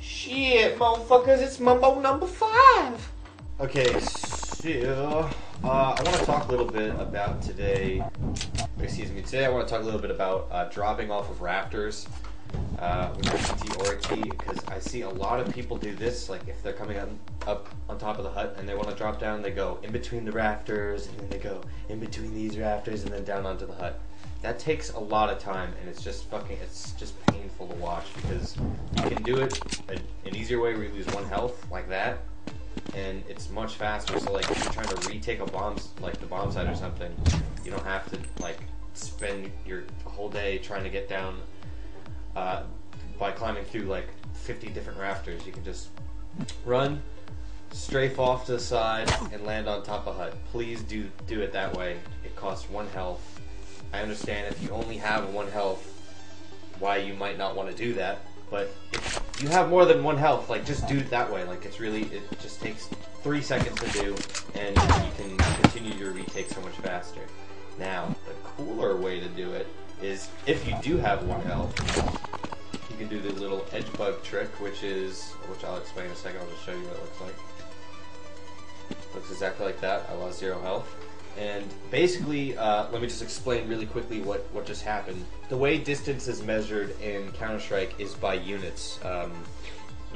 Shit, motherfuckers, it's Mumbo number 5. Okay, so I want to talk a little bit about today. Today I want to talk a little bit about dropping off of rafters with your CT or a key, because I see a lot of people do this. Like if they're coming up on top of the hut and they want to drop down, they go in between the rafters, and then they go in between these rafters, and then down onto the hut. That takes a lot of time, and it's just painful to watch, because you can do it an easier way where you lose 1 health like that, and it's much faster. So like if you're trying to retake a bomb, like the bomb site or something, you don't have to like spend your whole day trying to get down by climbing through like 50 different rafters. You can just run, strafe off to the side, and land on top of a hut. Please do it that way. It costs 1 health. I understand if you only have 1 health, why you might not want to do that, but if you have more than 1 health, like just do it that way. Like it just takes 3 seconds to do, and you can continue your retake so much faster. Now, the cooler way to do it is if you do have 1 health, you can do the little edge bug trick, which I'll explain in a second. I'll just show you what it looks like. Looks exactly like that. I lost 0 health. And basically, let me just explain really quickly what just happened. The way distance is measured in Counter-Strike is by units.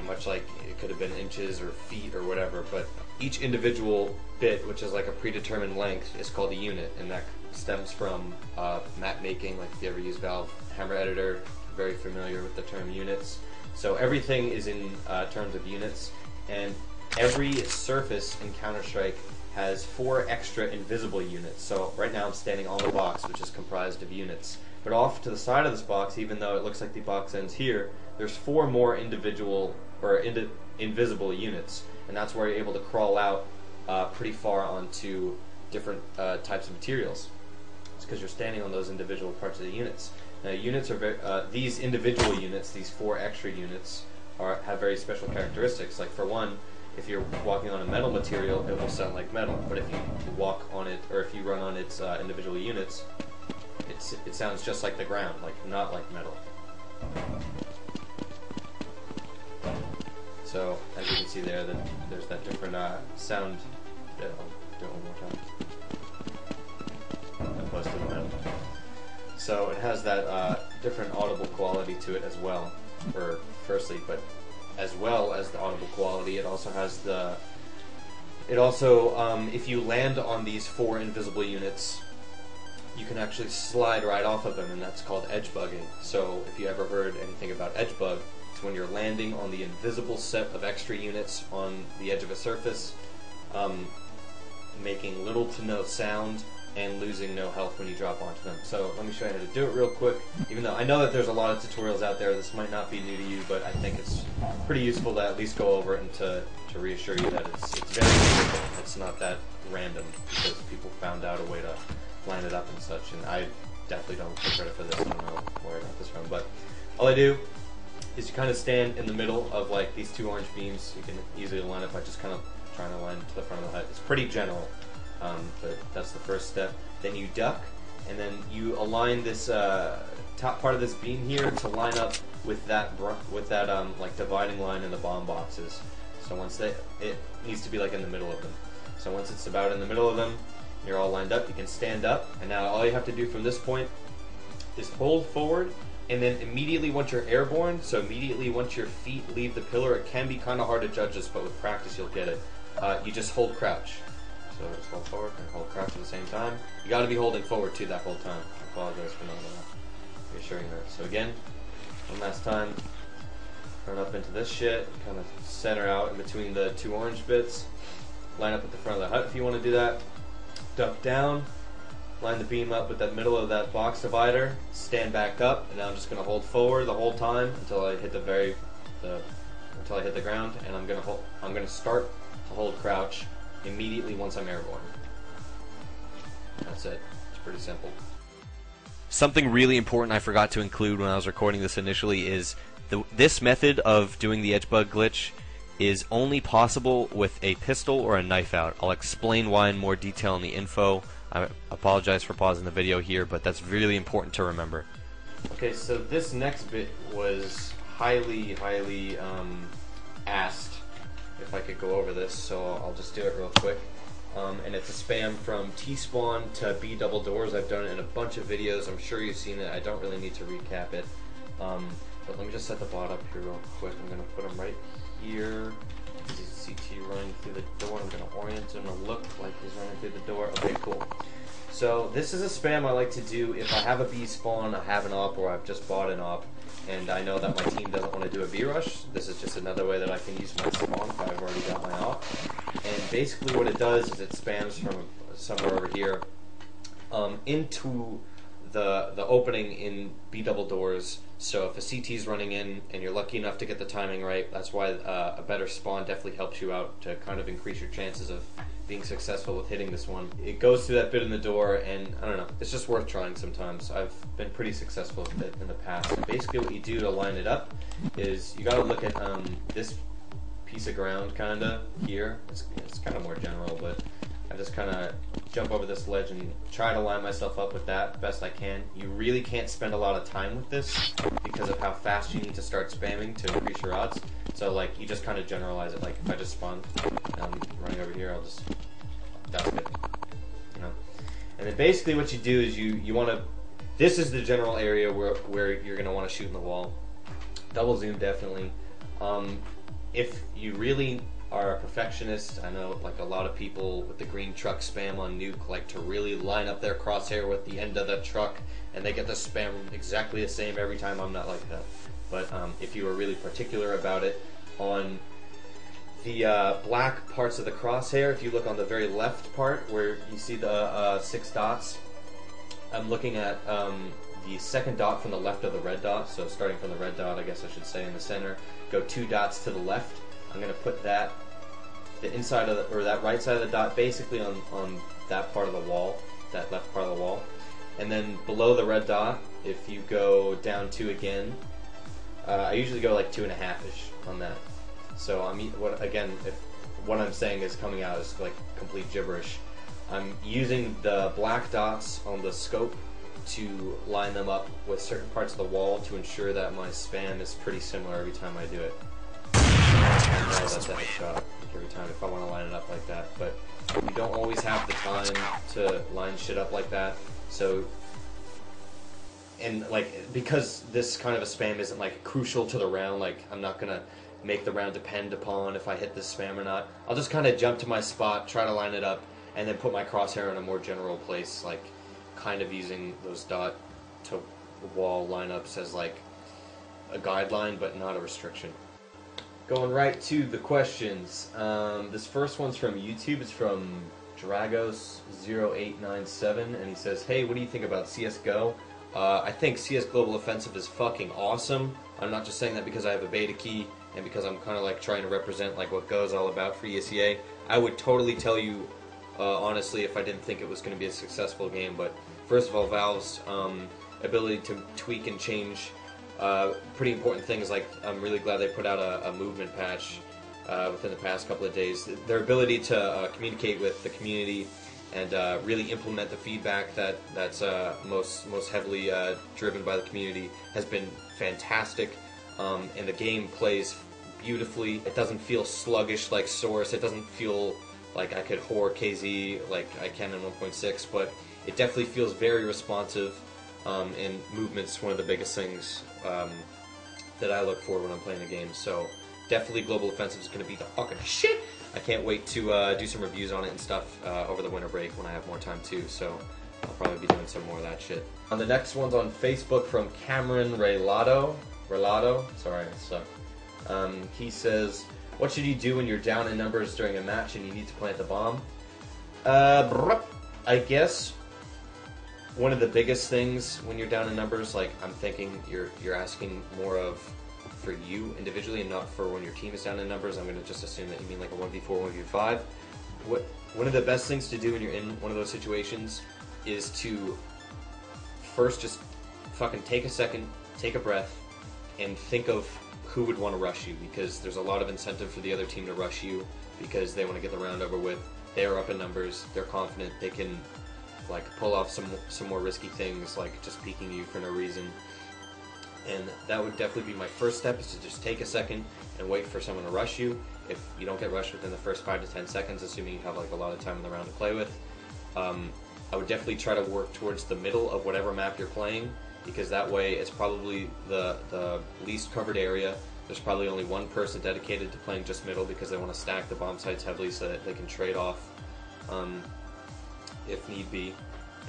Much like it could have been inches or feet or whatever, but each individual bit, which is like a predetermined length, is called a unit, and that stems from map making. Like if you ever use Valve Hammer Editor, you're very familiar with the term units. So everything is in terms of units, and every surface in Counter-Strike has 4 extra invisible units. So right now I'm standing on the box, which is comprised of units. But off to the side of this box, even though it looks like the box ends here, there's 4 more individual or invisible units, and that's where you're able to crawl out pretty far onto different types of materials. It's because you're standing on those individual parts of the units. Now, units are these individual units, these 4 extra units, have very special characteristics. Like for one, if you're walking on a metal material, it will sound like metal. But if you walk on it, or if you run on its individual units, it sounds just like the ground, like not like metal. So as you can see there, there's that different sound. I'll do it one more time. Opposed to the metal. So it has that different audible quality to it as well. Firstly, but as well as the audible quality, it also has if you land on these 4 invisible units, you can actually slide right off of them, and that's called edge bugging. So if you ever heard anything about edge bug, it's when you're landing on the invisible set of extra units on the edge of a surface, making little to no sound and losing no health when you drop onto them. So let me show you how to do it real quick. Even though I know that there's a lot of tutorials out there, this might not be new to you, but I think it's pretty useful to at least go over it and to reassure you that it's very useful. It's not that random, because people found out a way to line it up and such, and I definitely don't take credit for this. I don't know where I got this from, but all I do is you kind of stand in the middle of like these 2 orange beams. You can easily line it by just kind of trying to line to the front of the hut. It's pretty general. But that's the first step. Then you duck, and then you align this top part of this beam here to line up with that like dividing line in the bomb boxes. So once it needs to be like in the middle of them. So once it's about in the middle of them, you're all lined up. You can stand up, and now all you have to do from this point is hold forward, and then immediately once you're airborne, so immediately once your feet leave the pillar, it can be kind of hard to judge this, but with practice you'll get it. You just hold crouch. So just hold forward and hold crouch at the same time. You got to be holding forward too that whole time. I apologize for not reassuring her. So again, one last time. Run up into this shit. Kind of center out in between the 2 orange bits. Line up at the front of the hut if you want to do that. Duck down. Line the beam up with that middle of that box divider. Stand back up, and now I'm just going to hold forward the whole time until I hit until I hit the ground, and I'm going to start to hold crouch immediately once I'm airborne. That's it. It's pretty simple. Something really important I forgot to include when I was recording this initially is this method of doing the edge bug glitch is only possible with a pistol or a knife out. I'll explain why in more detail in the info. I apologize for pausing the video here, but that's really important to remember. Okay, so this next bit was highly asked if I could go over this, so I'll just do it real quick. And it's a spam from T-spawn to B double doors. I've done it in a bunch of videos. I'm sure you've seen it. I don't really need to recap it. But let me just set the bot up here real quick. I'm gonna put him right here. He's CT running through the door. I'm gonna orient him to look like he's running through the door. Okay, cool. So this is a spam I like to do if I have a B spawn, I have an op, or I've just bought an op, and I know that my team doesn't want to do a B rush. This is just another way that I can use my spawn if I've already got my op. And basically what it does is it spams from somewhere over here into the opening in B double doors. So if a CT is running in and you're lucky enough to get the timing right, that's why a better spawn definitely helps you out to kind of increase your chances of being successful with hitting this one. It goes through that bit in the door, and I don't know, it's just worth trying sometimes. I've been pretty successful with it in the past. And basically what you do to line it up is you gotta look at this piece of ground kinda here. It's kind of more general, but I just kind of jump over this ledge and try to line myself up with that best I can. You really can't spend a lot of time with this because of how fast you need to start spamming to increase your odds. So like you just kind of generalize it. Like if I just spawn, I'm running over here, I'll just, that's good, you know. And then basically what you do is you want to, this is the general area where you're going to want to shoot in the wall. Double zoom definitely. If you really are a perfectionist, I know like a lot of people with the green truck spam on Nuke like to really line up their crosshair with the end of the truck and they get the spam exactly the same every time. I'm not like that. But if you were really particular about it, on the black parts of the crosshair, if you look on the very left part where you see the 6 dots, I'm looking at the second dot from the left of the red dot, so starting from the red dot, I guess I should say, in the center, go 2 dots to the left. I'm going to put that, the inside of the, or that right side of the dot basically on that part of the wall, that left part of the wall. And then below the red dot, if you go down 2 again, I usually go like 2.5-ish on that. So what I'm saying is coming out is like complete gibberish. I'm using the black dots on the scope to line them up with certain parts of the wall to ensure that my spam is pretty similar every time I do it. I know that's a headshot every time if I want to line it up like that, but you don't always have the time to line shit up like that. So, and like, because this kind of a spam isn't like crucial to the round, like I'm not gonna make the round depend upon if I hit this spam or not. I'll just kind of jump to my spot, try to line it up, and then put my crosshair in a more general place, like kind of using those dot to wall lineups as like a guideline, but not a restriction. Going right to the questions. This first one's from YouTube. It's from Dragos0897, and he says, "Hey, what do you think about CS:GO? I think CS Global Offensive is fucking awesome. I'm not just saying that because I have a beta key and because I'm kind of like trying to represent like what Go is all about for ESEA. I would totally tell you honestly if I didn't think it was going to be a successful game. But first of all, Valve's ability to tweak and change pretty important things. Like I'm really glad they put out a movement patch within the past couple of days. Their ability to communicate with the community and really implement the feedback that's most heavily driven by the community has been fantastic. And the game plays beautifully. It doesn't feel sluggish like Source. It doesn't feel like I could whore KZ like I can in 1.6, but it definitely feels very responsive. And movement's one of the biggest things that I look for when I'm playing a game. So definitely Global Offensive is going to be the fucking shit. I can't wait to do some reviews on it and stuff over the winter break when I have more time too. So I'll probably be doing some more of that shit. The next one's on Facebook from Cameron Relado. Sorry, I suck. He says, "What should you do when you're down in numbers during a match and you need to plant a bomb?" I guess one of the biggest things when you're down in numbers, like I'm thinking you're asking more of for you individually and not for when your team is down in numbers. I'm going to just assume that you mean like a 1v4, 1v5. One of the best things to do when you're in one of those situations is to first just fucking take a second, take a breath, and think of who would want to rush you, because there's a lot of incentive for the other team to rush you because they want to get the round over with. They're up in numbers, they're confident, they can like pull off some more risky things like just peeking you for no reason. And that would definitely be my first step, is to just take a second and wait for someone to rush you. If you don't get rushed within the first 5 to 10 seconds, assuming you have like a lot of time in the round to play with, I would definitely try to work towards the middle of whatever map you're playing, because that way it's probably the least covered area. There's probably only one person dedicated to playing just middle, because they want to stack the bomb sites heavily so that they can trade off if need be.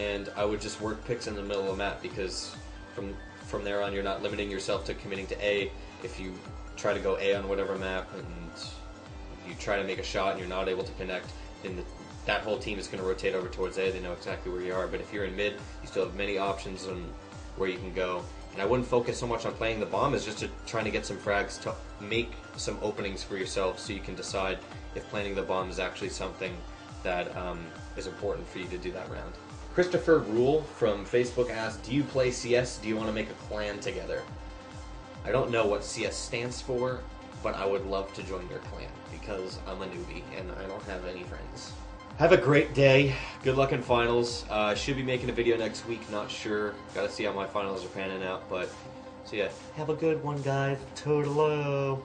And I would just work picks in the middle of the map, because from there on you're not limiting yourself to committing to A. If you try to go A on whatever map and if you try to make a shot and you're not able to connect, then that whole team is going to rotate over towards A. They know exactly where you are. But if you're in mid, you still have many options on where you can go. And I wouldn't focus so much on playing the bomb as just trying to get some frags to make some openings for yourself, so you can decide if planting the bomb is actually something that is important for you to do that round. Christopher Rule from Facebook asked, do you play CS? Do you want to make a clan together? I don't know what CS stands for, but I would love to join your clan, because I'm a newbie and I don't have any friends. Have a great day. Good luck in finals. I should be making a video next week, not sure. Gotta see how my finals are panning out, but so yeah. Have a good one, guys. Toodaloo.